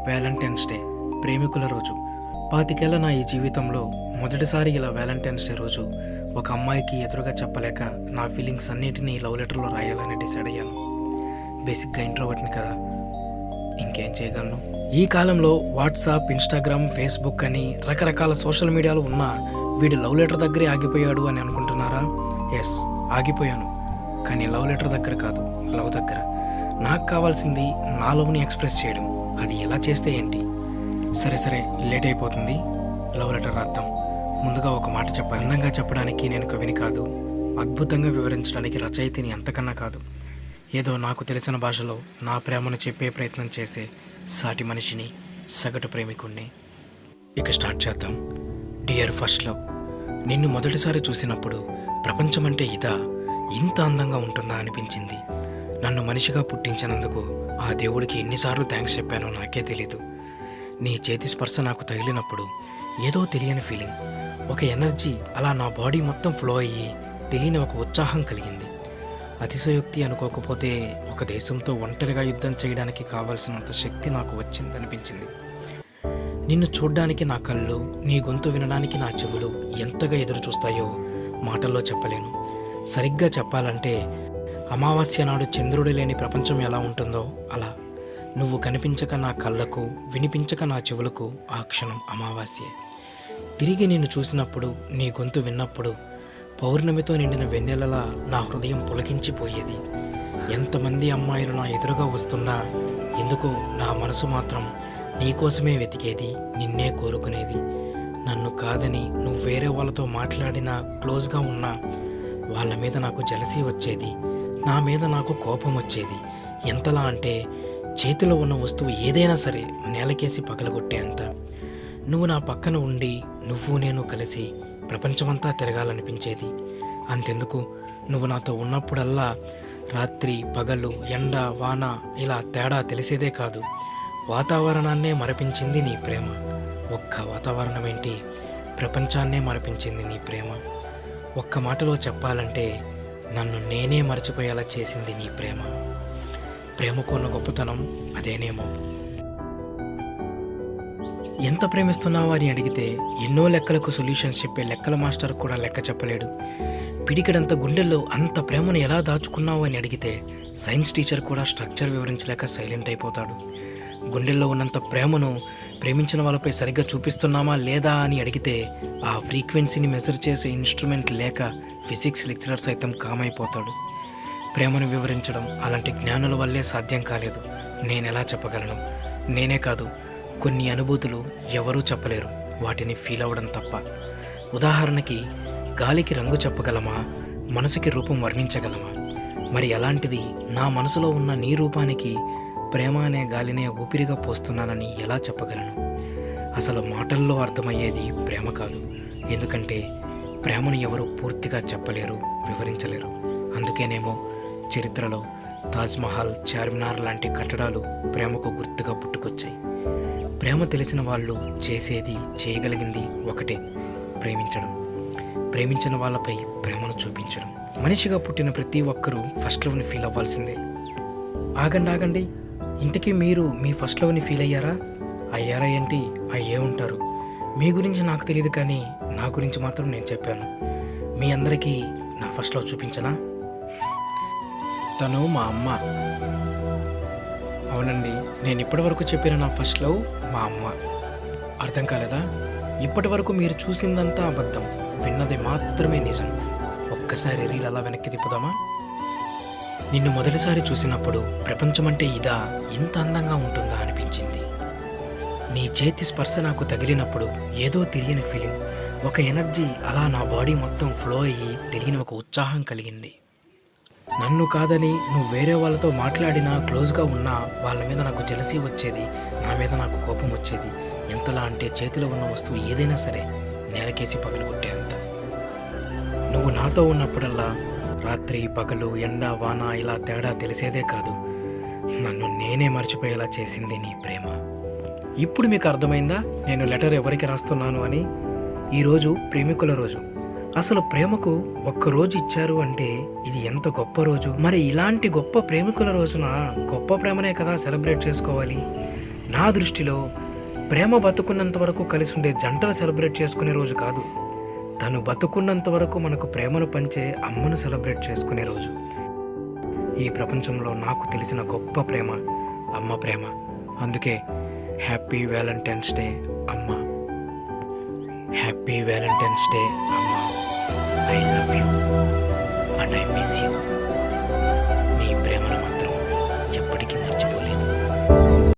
Valentine's day, ప్రేమికుల రోజు. 25 ఏళ్ల నా ఈ జీవితంలో మొదటిసారి ఇలా వ్యాలంటైన్స్ డే రోజు ఒక అమ్మాయికి ఎదురుగా చెప్పలేక నా ఫీలింగ్స్ అన్నిటినీ లవ్ లెటర్లో రాయాలని డిసైడ్ అయ్యాను. బేసిక్గా ఇంట్రోవర్ట్ని కదా, ఇంకేం చేయగలను. ఈ కాలంలో వాట్సాప్, ఇన్స్టాగ్రామ్, ఫేస్బుక్ అని రకరకాల సోషల్ మీడియాలు ఉన్నా వీడు లవ్ లెటర్ దగ్గరే ఆగిపోయాడు అని అనుకుంటున్నారా? ఎస్, ఆగిపోయాను. కానీ లవ్ లెటర్ దగ్గర కాదు, లవ్ దగ్గర. నాకు కావాల్సింది నా లవ్ని ఎక్స్ప్రెస్ చేయడం. అది ఎలా చేస్తే ఏంటి? సరే లేట్ అయిపోతుంది, లవ్ లెటర్ రాద్దాం. ముందుగా ఒక మాట చెప్పాలి. అందంగా చెప్పడానికి నేను కవిని కాదు, అద్భుతంగా వివరించడానికి రచయితని అంతకన్నా కాదు. ఏదో నాకు తెలిసిన భాషలో నా ప్రేమను చెప్పే ప్రయత్నం చేసే సాటి మనిషిని, సగటు ప్రేమికుణ్ణి. ఇక స్టార్ట్ చేద్దాం. డియర్ ఫస్ట్ లవ్, నిన్ను మొదటిసారి చూసినప్పుడు ప్రపంచం అంటే ఇదా, ఇంత అందంగా ఉంటుందా అనిపించింది. నన్ను మనిషిగా పుట్టించినందుకు ఆ దేవుడికి ఎన్నిసార్లు థ్యాంక్స్ చెప్పానో నాకే తెలీదు. నీ చేతి స్పర్శ నాకు తగిలినప్పుడు ఏదో తెలియని ఫీలింగ్, ఒక ఎనర్జీ అలా నా బాడీ మొత్తం ఫ్లో అయ్యి తెలియని ఒక ఉత్సాహం కలిగింది. అతిశయోక్తి అనుకోకపోతే ఒక దేశంతో ఒంటరిగా యుద్ధం చేయడానికి కావాల్సినంత శక్తి నాకు వచ్చిందనిపించింది. నిన్ను చూడ్డానికి నా కళ్ళు, నీ గొంతు వినడానికి నా చెవులు ఎంతగా ఎదురు చూస్తాయో మాటల్లో చెప్పలేను. సరిగ్గా చెప్పాలంటే అమావాస్య నాడు చంద్రుడు లేని ప్రపంచం ఎలా ఉంటుందో అలా. నువ్వు కనిపించక నా కళ్ళకు, వినిపించక నా చెవులకు ఆ క్షణం అమావాస్యే. తిరిగి నిన్ను చూసినప్పుడు, నీ గొంతు విన్నప్పుడు పౌర్ణమితో నిండిన వెన్నెలలా నా హృదయం పులకించిపోయేది. ఎంతమంది అమ్మాయిలు నా ఎదురుగా వస్తున్నా ఎందుకో నా మనసు మాత్రం నీకోసమే వెతికేది, నిన్నే కోరుకునేది. నన్ను కాదని నువ్వు వేరే వాళ్ళతో మాట్లాడినా, క్లోజ్గా ఉన్నా వాళ్ళ మీద నాకు జలసీ వచ్చేది, నా మీద నాకు కోపం వచ్చేది. ఎంతలా అంటే చేతిలో ఉన్న వస్తువు ఏదైనా సరే నేలకేసి పగలగొట్టే అంత. నువ్వు నా పక్కన ఉండి నువ్వు నేను కలిసి ప్రపంచమంతా తిరగాలనిపించేది. అంతెందుకు, నువ్వు నాతో ఉన్నప్పుడల్లా రాత్రి పగలు, ఎండ వాన ఇలా తేడా తెలిసేదే కాదు, వాతావరణాన్నే మరపించింది నీ ప్రేమ. ఒక్క వాతావరణం ఏంటి, ప్రపంచాన్నే మరపించింది నీ ప్రేమ. ఒక్క మాటలో చెప్పాలంటే నన్ను నేనే మర్చిపోయేలా చేసింది నీ ప్రేమ. ప్రేమకు ఉన్న గొప్పతనం అదేనేమో. ఎంత ప్రేమిస్తున్నావా అని అడిగితే ఎన్నో లెక్కలకు సొల్యూషన్స్ చెప్పే లెక్కల మాస్టర్ కూడా లెక్క చెప్పలేడు. పిడికిడంత గుండెల్లో అంత ప్రేమను ఎలా దాచుకున్నావు అని అడిగితే సైన్స్ టీచర్ కూడా స్ట్రక్చర్ వివరించలేక సైలెంట్ అయిపోతాడు. గుండెల్లో ఉన్నంత ప్రేమను ప్రేమించిన వాళ్ళపై సరిగ్గా చూపిస్తున్నామా లేదా అని అడిగితే ఆ ఫ్రీక్వెన్సీని మెజర్ చేసే ఇన్స్ట్రుమెంట్ లేక ఫిజిక్స్ లెక్చరర్ సైతం కామైపోతాడు. ప్రేమను వివరించడం అలాంటి జ్ఞానుల వల్లే సాధ్యం కాలేదు. నేనెలా చెప్పగలను? నేనే కాదు, కొన్ని అనుభూతులు ఎవరూ చెప్పలేరు, వాటిని ఫీల్ అవ్వడం తప్ప. ఉదాహరణకి, గాలికి రంగు చెప్పగలమా, మనసుకి రూపం వర్ణించగలమా? మరి అలాంటిది నా మనసులో ఉన్న నీ రూపానికి ప్రేమ అనే గాలినే ఊపిరిగా పోస్తున్నానని ఎలా చెప్పగలను? అసలు మాటల్లో అర్థమయ్యేది ప్రేమ కాదు. ఎందుకంటే ప్రేమను ఎవరు పూర్తిగా చెప్పలేరు, వివరించలేరు. అందుకేనేమో చరిత్రలో తాజ్మహల్, చార్మినార్ లాంటి కట్టడాలు ప్రేమకు గుర్తుగా పుట్టుకొచ్చాయి. ప్రేమ తెలిసిన వాళ్ళు చేసేది, చేయగలిగింది ఒకటే, ప్రేమించడం. ప్రేమించిన వాళ్ళపై ప్రేమను చూపించడం. మనిషిగా పుట్టిన ప్రతి ఒక్కరూ ఫస్ట్ లవ్ని ఫీల్ అవ్వాల్సిందే. ఆగండి, ఇంతకీ మీరు మీ ఫస్ట్ లవ్ని ఫీల్ అయ్యారా? అయ్యారా ఏంటి? అయ్యే ఉంటారు. మీ గురించి నాకు తెలియదు, కానీ నా గురించి మాత్రం నేను చెప్పాను. మీ అందరికీ నా ఫస్ట్ లవ్ చూపించనా? తను మా అమ్మ. అవునండి, నేను ఇప్పటి వరకు చెప్పిన నా ఫస్ట్ లవ్ మా అమ్మ. అర్థం కాలేదా? ఇప్పటి వరకు మీరు చూసిందంతా అబద్ధం, విన్నది మాత్రమే నిజం. ఒక్కసారి రీల్ అలా వెనక్కి తిప్పుదామా? నిన్ను మొదటిసారి చూసినప్పుడు ప్రపంచమంటే ఇదా, ఇంత అందంగా ఉంటుందా అనిపించింది. నీ చేతి స్పర్శ నాకు తగిలినప్పుడు ఏదో తెలియని ఫీలింగ్, ఒక ఎనర్జీ అలా నా బాడీ మొత్తం ఫ్లో అయ్యి తెలియని ఒక ఉత్సాహం కలిగింది. నన్ను కాదని నువ్వు వేరే వాళ్ళతో మాట్లాడినా, క్లోజ్గా ఉన్నా వాళ్ళ మీద నాకు జలసీ వచ్చేది, నా మీద నాకు కోపం వచ్చేది. ఎంతలా అంటే చేతిలో ఉన్న వస్తువు ఏదైనా సరే నేలకేసి పగలగొట్టే అంత. నువ్వు నాతో ఉన్నప్పుడల్లా రాత్రి పగలు, ఎండ వాన ఇలా తేడా తెలిసేదే కాదు, నన్ను నేనే మర్చిపోయేలా చేసింది నీ ప్రేమ. ఇప్పుడు మీకు అర్థమైందా నేను లెటర్ ఎవరికి రాస్తున్నాను అని? ఈరోజు ప్రేమికుల రోజు. అసలు ప్రేమకు ఒక్కరోజు ఇచ్చారు అంటే ఇది ఎంత గొప్ప రోజు. మరి ఇలాంటి గొప్ప ప్రేమికుల రోజున గొప్ప ప్రేమనే కదా సెలబ్రేట్ చేసుకోవాలి. నా దృష్టిలో ప్రేమ బతుకున్నంత వరకు కలిసి ఉండే జంటలు సెలబ్రేట్ చేసుకునే రోజు కాదు, తను బతుకున్నంత వరకు మనకు ప్రేమను పంచే అమ్మను సెలబ్రేట్ చేసుకునే రోజు. ఈ ప్రపంచంలో నాకు తెలిసిన గొప్ప ప్రేమ అమ్మ ప్రేమ. అందుకే హ్యాపీ వ్యాలంటైన్స్ డే అమ్మ. హ్యాపీ వ్యాలంటైన్స్ డే అమ్మ. I love you and I miss you.